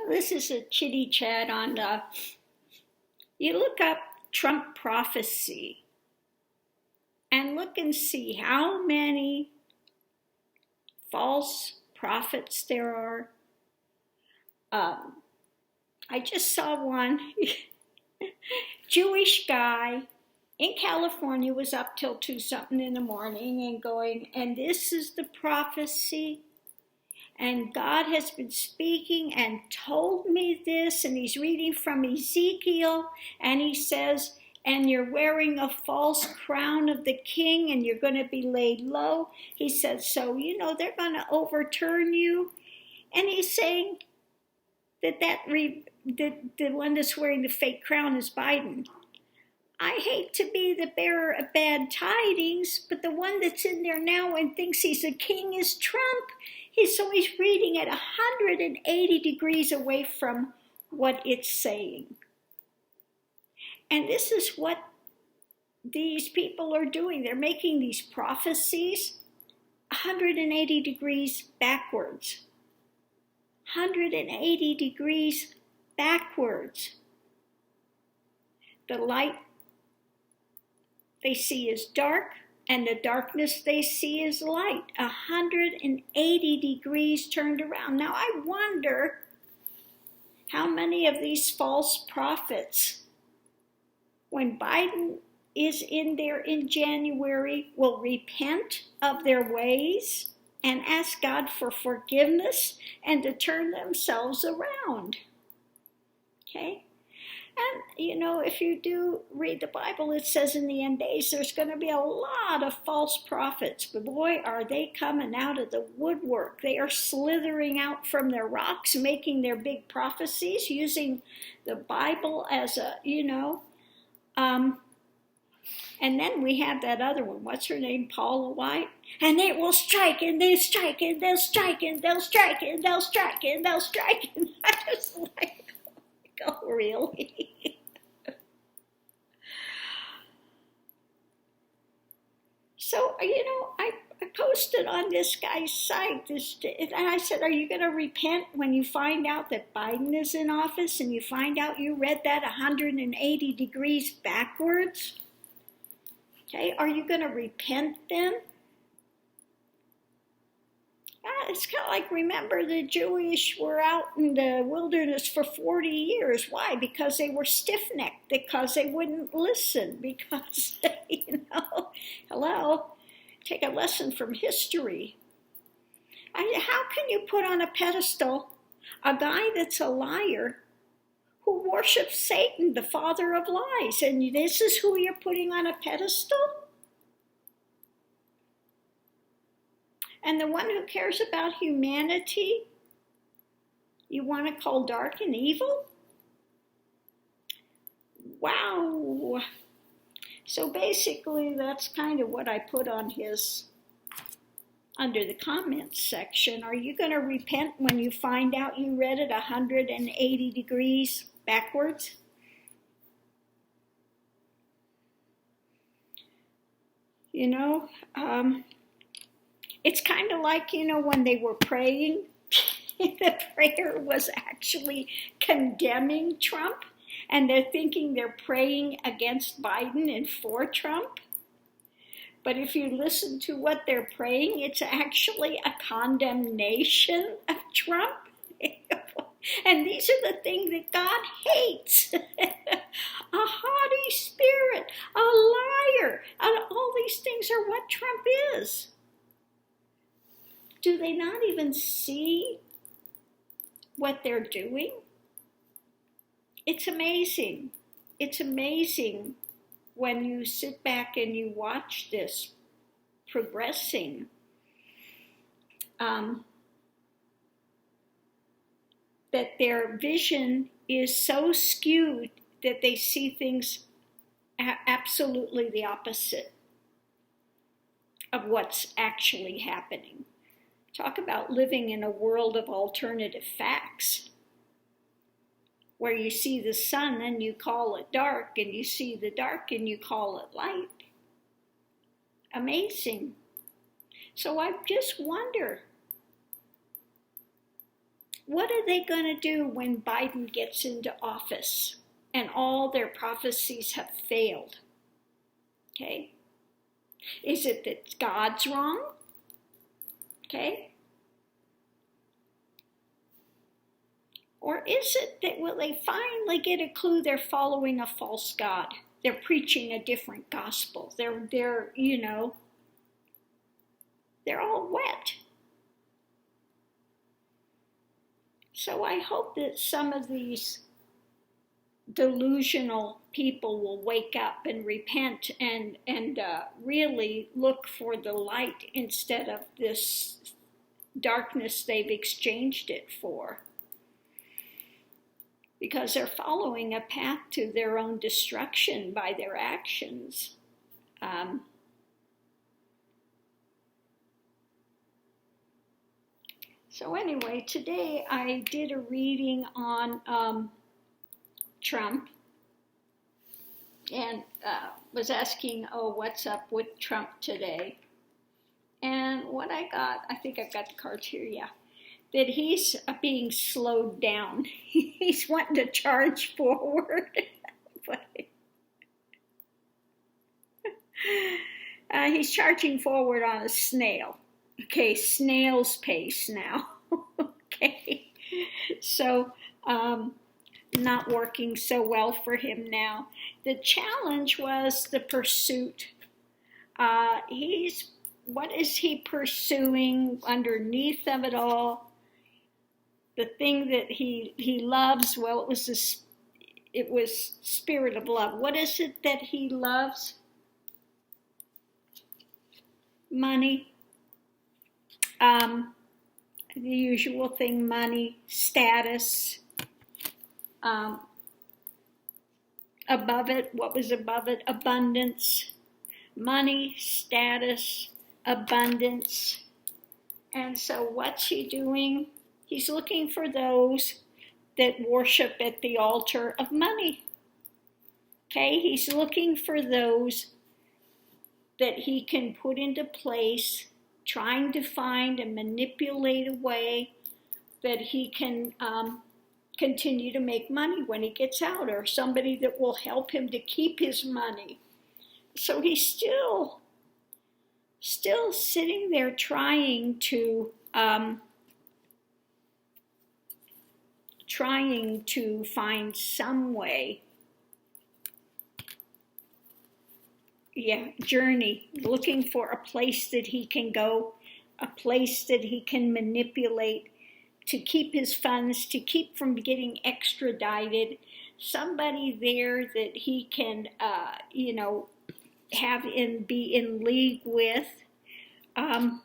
This is a chitty chat on, you look up Trump prophecy and look and see how many false prophets there are. I just saw one Jewish guy in California was up till 2 something in the morning and going, and this is the prophecy. And God has been speaking and told me this, and he's reading from Ezekiel, and he says, and you're wearing a false crown of the king, and you're going to be laid low. He says, so, they're going to overturn you. And he's saying that the one that's wearing the fake crown is Biden. I hate to be the bearer of bad tidings, but the one that's in there now and thinks he's a king is Trump. He's reading at 180 degrees away from what it's saying. And this is what these people are doing. They're making these prophecies 180 degrees backwards. 180 degrees backwards. The light they see is dark, and the darkness they see is light. 180 degrees turned around. Now I wonder how many of these false prophets, when Biden is in there in January, will repent of their ways and ask God for forgiveness and to turn themselves around. Okay? And, if you do read the Bible, it says in the end days there's going to be a lot of false prophets. But boy, are they coming out of the woodwork. They are slithering out from their rocks, making their big prophecies, using the Bible as a, And then we have that other one. What's her name? Paula White. And it will strike, and they'll strike, and they'll strike, and they'll strike, and they'll strike, and they'll strike. And I just oh, really? So, I posted on this guy's site, and I said, are you going to repent when you find out that Biden is in office and you find out you read that 180 degrees backwards? Okay, are you going to repent then? It's kind of like, remember, the Jewish were out in the wilderness for 40 years. Why? Because they were stiff-necked, because they wouldn't listen, because, hello, take a lesson from history. How can you put on a pedestal a guy that's a liar who worships Satan, the father of lies, and this is who you're putting on a pedestal? And the one who cares about humanity, you want to call dark and evil? Wow. So basically, that's kind of what I put on under the comments section. Are you going to repent when you find out you read it 180 degrees backwards? It's kind of like, when they were praying, the prayer was actually condemning Trump, and they're thinking they're praying against Biden and for Trump. But if you listen to what they're praying, it's actually a condemnation of Trump. And these are the things that God hates. A haughty spirit, a liar, and all these things are what Trump is. Do they not even see what they're doing? It's amazing. It's amazing when you sit back and you watch this progressing. That their vision is so skewed that they see things absolutely the opposite of what's actually happening. Talk about living in a world of alternative facts, where you see the sun and you call it dark, and you see the dark and you call it light. Amazing. So I just wonder, What are they going to do when Biden gets into office and all their prophecies have failed? Okay? Is it that God's wrong? Okay? Or is it that will they finally get a clue they're following a false God? They're preaching a different gospel. They're all wet. So I hope that some of these delusional people will wake up and repent and really look for the light instead of this darkness they've exchanged it for. Because they're following a path to their own destruction by their actions. So anyway, today I did a reading on Trump and was asking, what's up with Trump today? And what I got, I think I've got the cards here, yeah, that he's being slowed down. He's wanting to charge forward. He's charging forward on a snail. Okay, snail's pace now. Okay, so not working so well for him now. The challenge was the pursuit. What is he pursuing underneath of it all? The thing that he loves, well, it was spirit of love. What is it that he loves? Money. The usual thing, money, status. Above it, what was above it? Abundance. Money, status, abundance. And so what's he doing? He's looking for those that worship at the altar of money. Okay, he's looking for those that he can put into place, trying to find and manipulate a way that he can continue to make money when he gets out, or somebody that will help him to keep his money. So he's still sitting there trying to find some way. Journey, looking for a place that he can go, a place that he can manipulate to keep his funds, to keep from getting extradited, somebody there that he can, have be in league with. And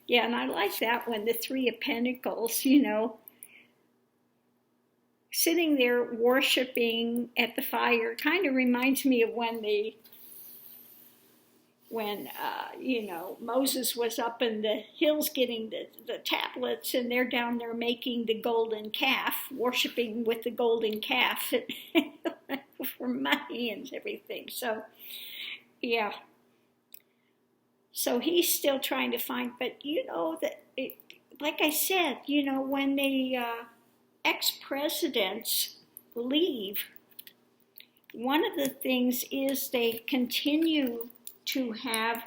I like that one, the Three of Pentacles, sitting there worshiping at the fire. Kind of reminds me of when Moses was up in the hills getting the tablets, and they're down there making the golden calf, worshiping with the golden calf for money and everything. So, yeah. So he's still trying to find, but like I said, when the ex-presidents leave, one of the things is they continue to have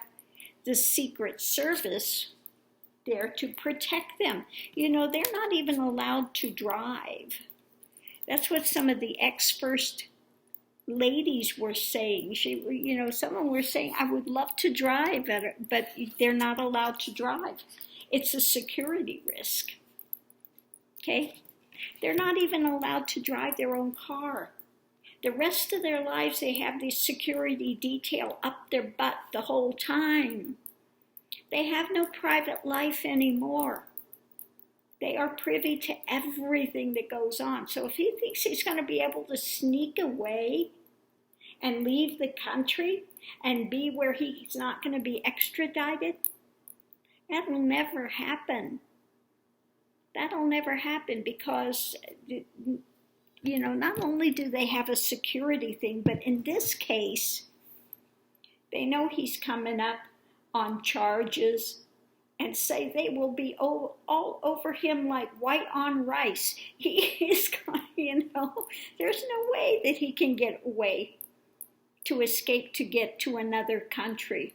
the Secret Service there to protect them. They're not even allowed to drive. That's what some of the ex-first ladies were saying. Someone were saying, I would love to drive, but they're not allowed to drive. It's a security risk. Okay? They're not even allowed to drive their own car. The rest of their lives, they have this security detail up their butt the whole time. They have no private life anymore. They are privy to everything that goes on. So if he thinks he's going to be able to sneak away and leave the country and be where he's not going to be extradited, that will never happen. That'll never happen because, not only do they have a security thing, but in this case, they know he's coming up on charges and say they will be all over him like white on rice. He is going, there's no way that he can get away to escape to get to another country.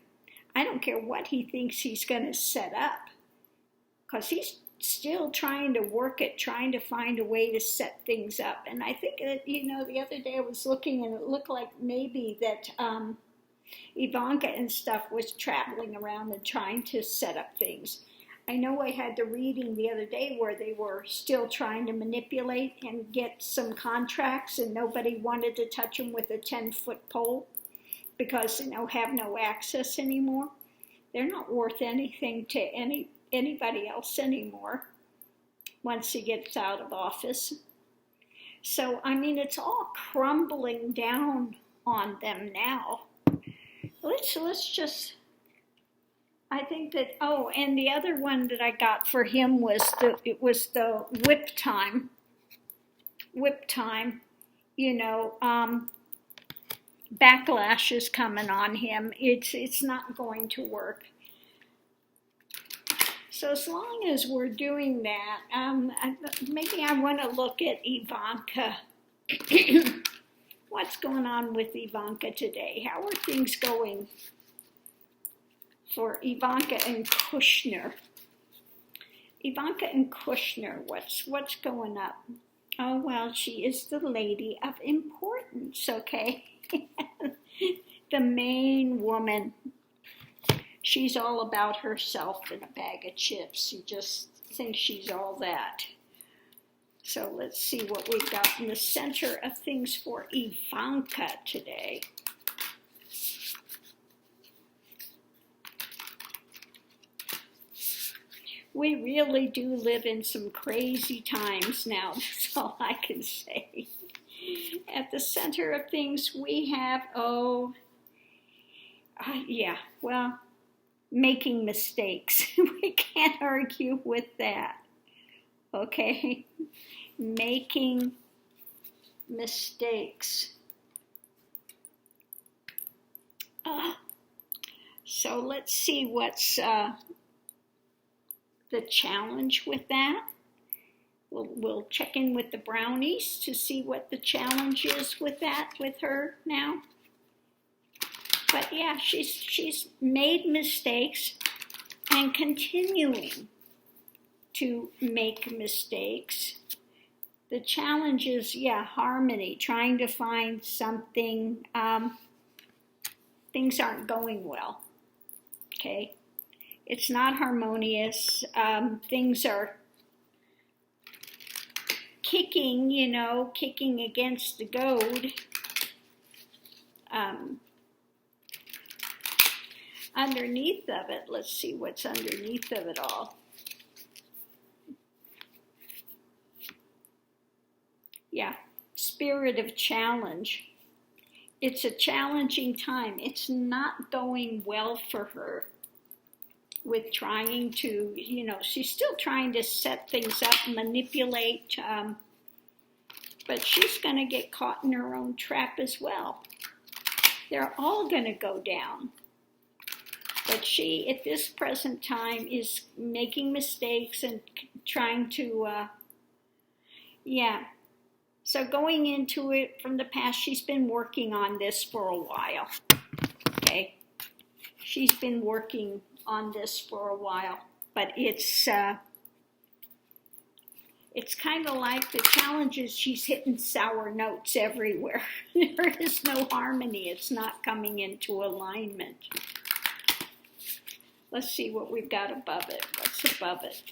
I don't care what he thinks he's going to set up, because he's still trying to work it, trying to find a way to set things up. And I think that, the other day I was looking and it looked like maybe that Ivanka and stuff was traveling around and trying to set up things. I know I had the reading the other day where they were still trying to manipulate and get some contracts, and nobody wanted to touch them with a 10-foot pole because have no access anymore. They're not worth anything to anybody else anymore once he gets out of office. So, it's all crumbling down on them now. Let's just, I think that, and the other one that I got for him was the whip time, backlash is coming on him. It's not going to work. So as long as we're doing that, maybe I want to look at Ivanka. What's going on with Ivanka today? How are things going for Ivanka and Kushner? Ivanka and Kushner, what's going up? Oh, well, she is the lady of importance, okay? The main woman. She's all about herself and a bag of chips. She just thinks she's all that. So let's see what we've got in the center of things for Ivanka today. We really do live in some crazy times now. That's all I can say. At the center of things we have, making mistakes. We can't argue with that. Okay? Making mistakes. So let's see what's the challenge with that. We'll check in with the brownies to see what the challenge is with that with her now. But yeah, she's made mistakes and continuing to make mistakes. The challenge is, harmony, trying to find something. Things aren't going well, okay? It's not harmonious. Things are kicking against the goad. Underneath of it, let's see what's underneath of it all. Yeah, spirit of challenge. It's a challenging time. It's not going well for her with trying to, she's still trying to set things up, manipulate, but she's going to get caught in her own trap as well. They're all going to go down. But she, at this present time, is making mistakes and trying to, So going into it from the past, she's been working on this for a while, okay? She's been working on this for a while, but it's kind of like the challenge is she's hitting sour notes everywhere. There is no harmony. It's not coming into alignment. Let's see what we've got above it. What's above it?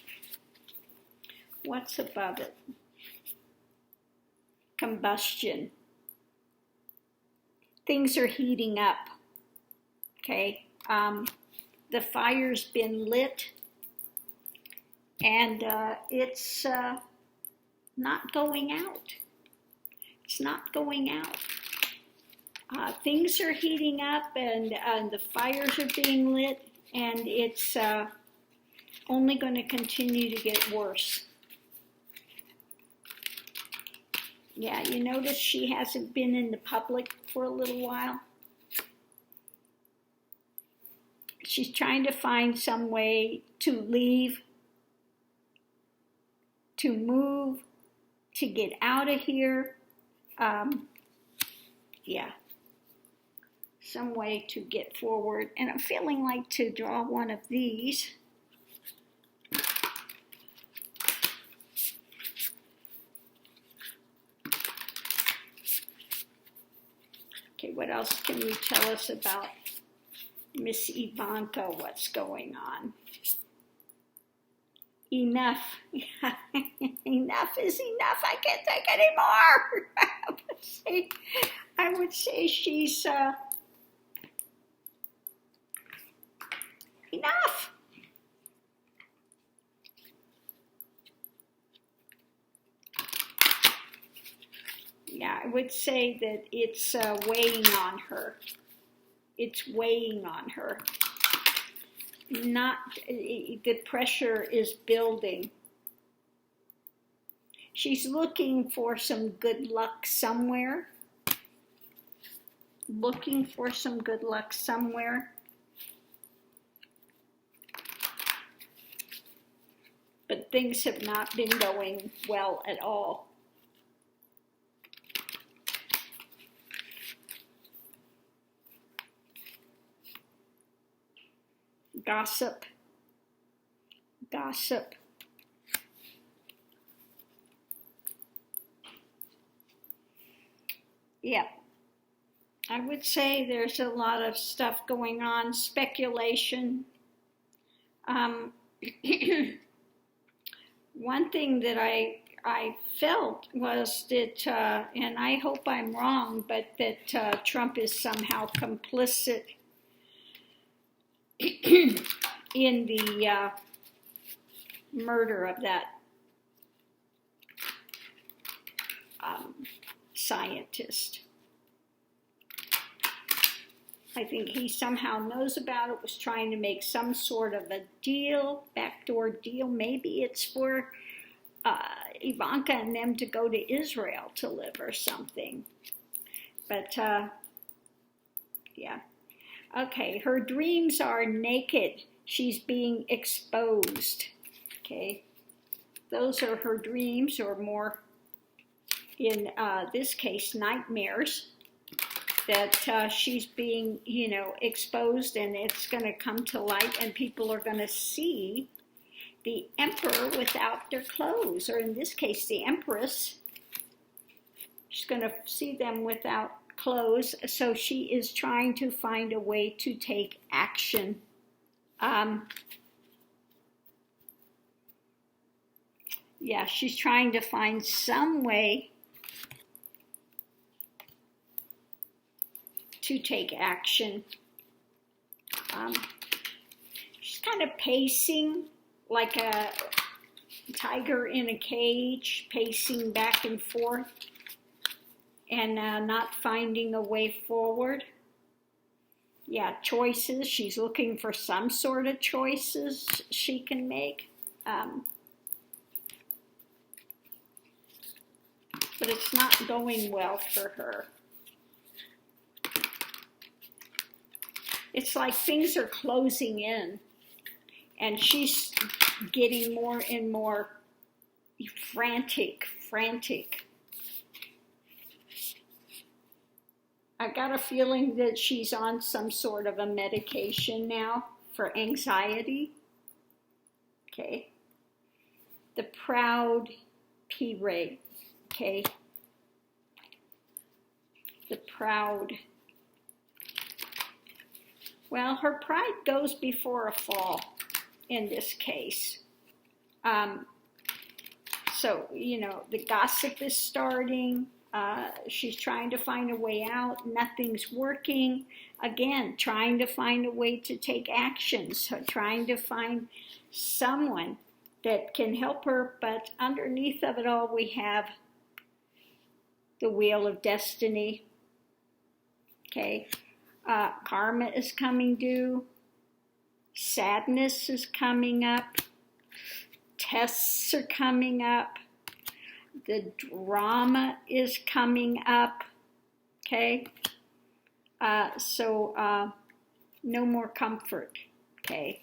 What's above it? Combustion. Things are heating up. Okay. The fire's been lit, and it's not going out. It's not going out. Things are heating up, and the fires are being lit, and it's only going to continue to get worse. Yeah, you notice she hasn't been in the public for a little while. She's trying to find some way to leave, to move, to get out of here. Yeah. Some way to get forward. And I'm feeling like to draw one of these. Okay, what else can you tell us about Miss Ivanka? What's going on? Enough. Enough is enough. I can't take anymore. I would say she's enough. Yeah, I would say that it's weighing on her. It's weighing on her. The pressure is building. She's looking for some good luck somewhere. Looking for some good luck somewhere. But things have not been going well at all. Gossip. Gossip. Yeah. I would say there's a lot of stuff going on, speculation. One thing that I felt was that, and I hope I'm wrong, but that Trump is somehow complicit in the murder of that scientist. I think he somehow knows about it, was trying to make some sort of a deal, backdoor deal. Maybe it's for Ivanka and them to go to Israel to live or something. But, yeah. Okay, her dreams are naked. She's being exposed. Okay, those are her dreams, or more, in this case, nightmares. That she's being, exposed, and it's going to come to light, and people are going to see the emperor without their clothes, or in this case, the empress. She's going to see them without clothes, so she is trying to find a way to take action. Yeah, she's trying to find some way to take action. She's kind of pacing like a tiger in a cage, pacing back and forth, and not finding a way forward. Yeah, choices. She's looking for some sort of choices she can make. But it's not going well for her. It's like things are closing in, and she's getting more and more frantic. I got a feeling that she's on some sort of a medication now for anxiety. Okay. The proud P-ray. Okay. The proud. Well, her pride goes before a fall in this case. So, the gossip is starting. She's trying to find a way out. Nothing's working. Again, trying to find a way to take action. So trying to find someone that can help her. But underneath of it all, we have the wheel of destiny. Okay. Karma is coming due. Sadness is coming up. Tests are coming up. The drama is coming up. Okay. So no more comfort. Okay.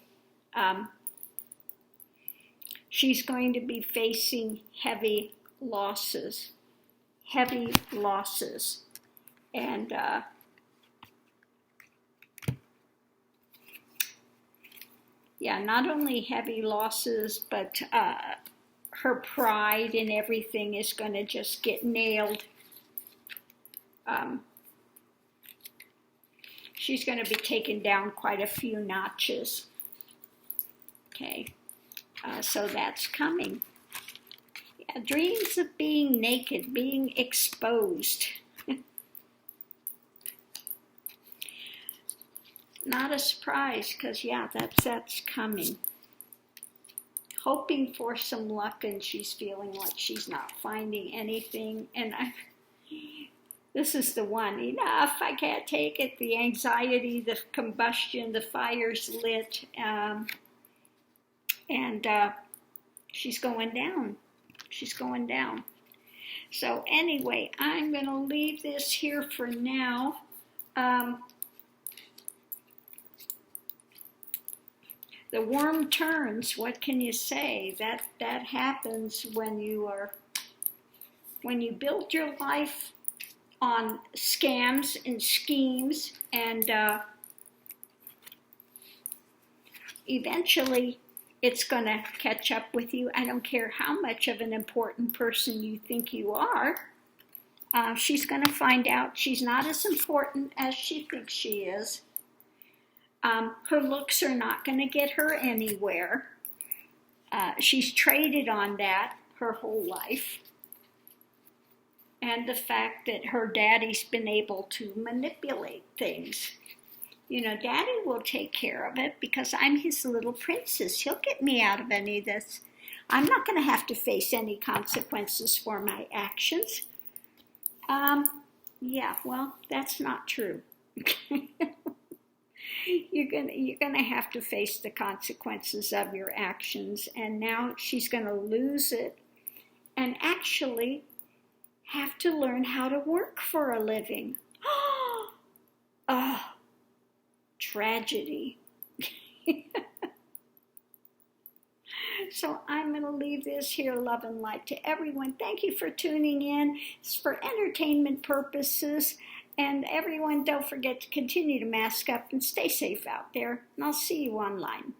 She's going to be facing heavy losses. Heavy losses. And yeah, not only heavy losses, but her pride and everything is going to just get nailed. She's going to be taken down quite a few notches. Okay, so that's coming. Yeah, dreams of being naked, being exposed. Not a surprise, because yeah, that's coming. Hoping for some luck, and she's feeling like she's not finding anything. And this is the one. Enough, I can't take it. The anxiety, the combustion, the fire's lit, and she's going down. She's going down. So anyway, I'm going to leave this here for now. The worm turns. What can you say? That happens when you build your life on scams and schemes, and eventually it's going to catch up with you. I don't care how much of an important person you think you are. She's going to find out she's not as important as she thinks she is. Her looks are not going to get her anywhere. She's traded on that her whole life. And the fact that her daddy's been able to manipulate things. You know, Daddy will take care of it because I'm his little princess. He'll get me out of any of this. I'm not going to have to face any consequences for my actions. Yeah, well, that's not true. You're gonna have to face the consequences of your actions, and now she's gonna lose it and actually have to learn how to work for a living. Oh, tragedy. So I'm going to leave this here, love and light to everyone. Thank you for tuning in. It's for entertainment purposes. And everyone, don't forget to continue to mask up and stay safe out there. And I'll see you online.